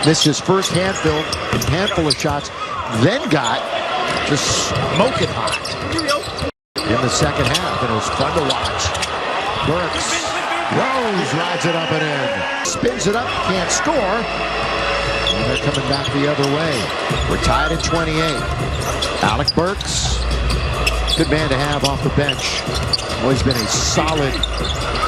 Missed his first handful of shots, then got just smoking hot in the second half, and it was fun to watch. Burks, Rose rides it up and in, spins it up, can't score, and they're coming back the other way. We're tied at 28. Alec Burks, good man to have off the bench. Always been a solid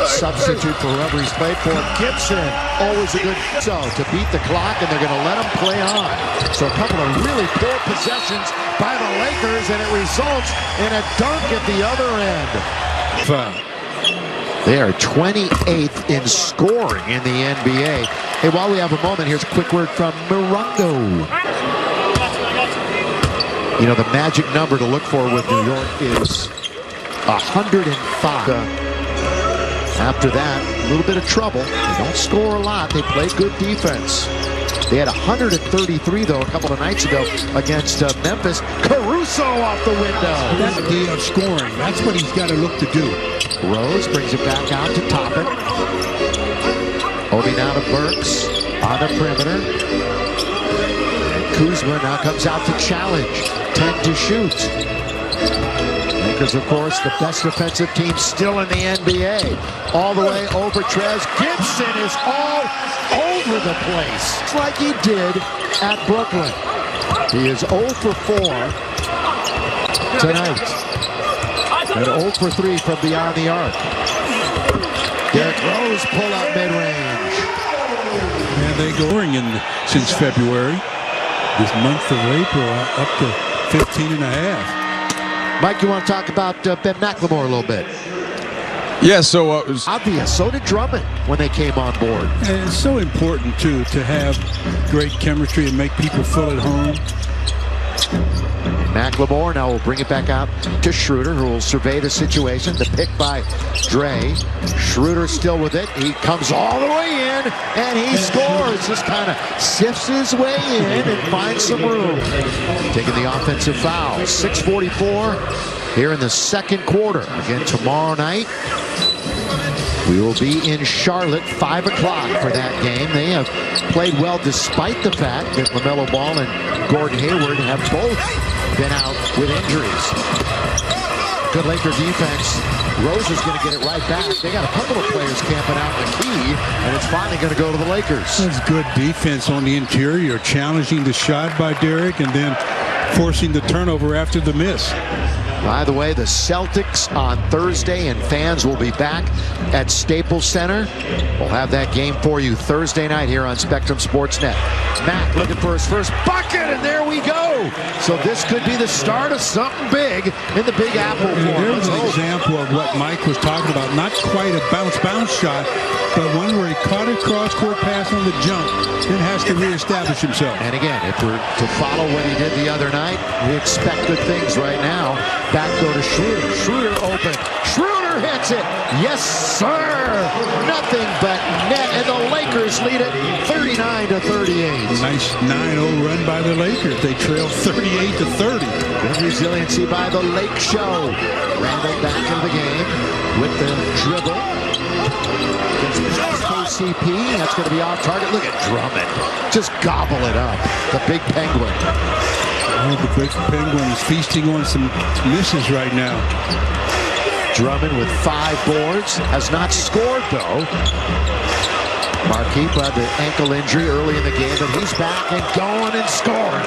substitute for whoever he's played for. Gibson, always a good to beat the clock, and they're going to let him play on. So a couple of really poor possessions by the Lakers, and it results in a dunk at the other end. They are 28th in scoring in the NBA. Hey, while we have a moment, here's a quick word from Morongo. You know, the magic number to look for with New York is 105. After that, a little bit of trouble. They don't score a lot. They play good defense. They had 133, though, a couple of nights ago against Memphis. Caruso off the window. That's the idea of scoring. That's what he's got to look to do. Rose brings it back out to Toppin. Obi now to Burks on the perimeter. And Kuzma now comes out to challenge. 10 to shoot. Lakers, of course, the best defensive team still in the NBA. All the way over Trez. Gibson is all over the place. It's like he did at Brooklyn. He is 0 for 4 tonight. And 0 for 3 from beyond the arc. Derrick Rose pull up mid-range. And they going in since February. This month of April up to 15 and a half. Mike, you want to talk about Ben McLemore a little bit? Yeah, so it was obvious. So did Drummond when they came on board. And it's so important, too, to have great chemistry and make people feel at home. McLemore now will bring it back out to Schroeder, who will survey the situation. The pick by Dre. Schroeder still with it. He comes all the way in, and he scores. Just kind of sifts his way in and finds some room. Taking the offensive foul. 6:44 here in the second quarter. Again, tomorrow night, we will be in Charlotte, 5 o'clock for that game. They have played well despite the fact that LaMelo Ball and Gordon Hayward have both been out with injuries. Good Laker defense. Rose is going to get it right back. They got a couple of players camping out in the key, and it's finally going to go to the Lakers. That's good defense on the interior, challenging the shot by Derrick and then forcing the turnover after the miss. By the way, the Celtics on Thursday, and fans will be back at Staples Center. We'll have that game for you Thursday night here on Spectrum Sportsnet. Mac looking for his first bucket, and there we go. So this could be the start of something big in the Big Apple. There's an example of what Mike was talking about. Not quite a bounce shot, but one where he caught a cross-court pass on the jump and has to reestablish himself. And again, if we're to follow what he did the other night, we expect good things right now. Back go to Schroeder. Schroeder open. Schroeder hits it. Yes, sir. Nothing but net, and the Lakers lead it 39-38. Nice 9-0 run by the Lakers. They trail 38-30. Good resiliency by the Lake Show. Randall back into the game with the dribble. KCP, that's going to be off target. Look at Drummond. Just gobble it up. The big Penguin. Oh, the big Penguin is feasting on some misses right now. Drummond with 5 boards. Has not scored, though. Markieff had the ankle injury early in the game, but he's back and going and scoring.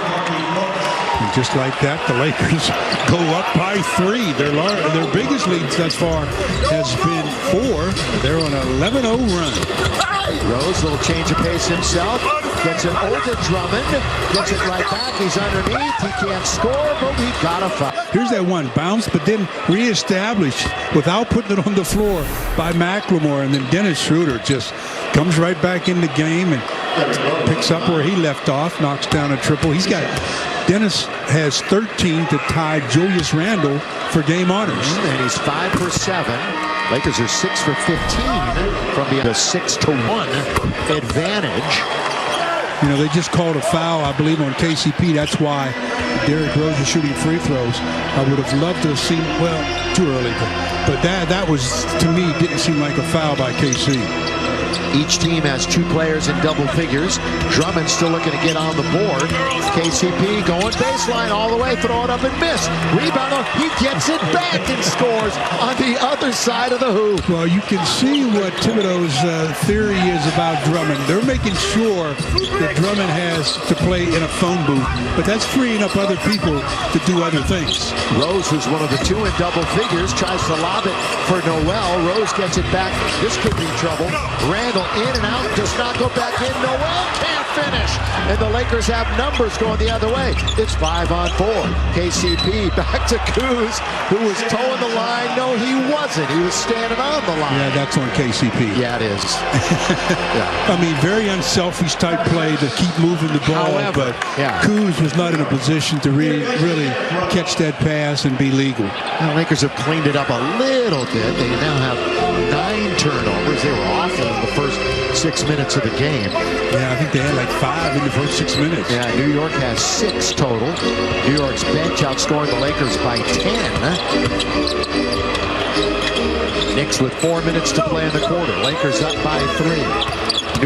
And just like that, the Lakers go up by 3. Their biggest leads thus far has been 4. They're on an 11-0 run. Rose, little change of pace himself. Gets it over Drummond. Gets it right back. He's underneath. He can't score, but we got a foul. Here's that one bounce, but then reestablished without putting it on the floor by McLemore. And then Dennis Schroeder just comes right back in the game and picks up where he left off, knocks down a triple. Dennis has 13 to tie Julius Randle for game honors. And he's 5 for 7. Lakers are 6 for 15 from the 6-1 advantage. You know, they just called a foul, I believe, on KCP. That's why Derrick Rose is shooting free throws. I would have loved to have seen, well, too early. But that was, to me, didn't seem like a foul by KC. Each team has 2 players in double figures. Drummond still looking to get on the board. KCP going baseline all the way, throw it up and miss. Rebound, he gets it back and scores on the other side of the hoop. Well, you can see what Thibodeau's theory is about Drummond. They're making sure that Drummond has to play in a phone booth, but that's freeing up other people to do other things. Rose, who's one of the 2 in double figures, tries to lob it for Noel. Rose gets it back. This could be trouble. Randall in and out, does not go back in. Noel can't finish. And the Lakers have numbers going the other way. It's 5-on-4. KCP back to Kuz, who was towing the line. No, he wasn't. He was standing on the line. Yeah, that's on KCP. Yeah, it is. Yeah. I mean, very unselfish type play to keep moving the ball. However, but yeah. Kuz was not in a position to really catch that pass and be legal. The Lakers have cleaned it up a little bit. They now have 9 turnovers. They were awful in the first 6 minutes of the game. Yeah, I think they had like 5 in the first 6 minutes. Yeah, New York has 6 total. New York's bench outscoring the Lakers by 10. Knicks with 4 minutes to play in the quarter. Lakers up by 3.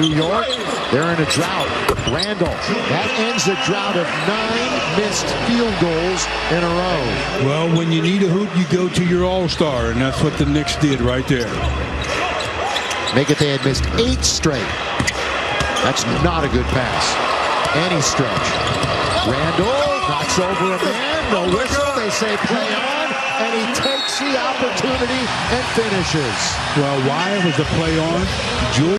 New York, they're in a drought. Randall, that ends a drought of 9 missed field goals in a row. Well, when you need a hoop, you go to your all-star, and that's what the Knicks did right there. Make it they had missed 8 straight. That's not a good pass. Any stretch. Randall knocks over a man. No whistle. They say play on. And he takes the opportunity and finishes. Well, why was the play on?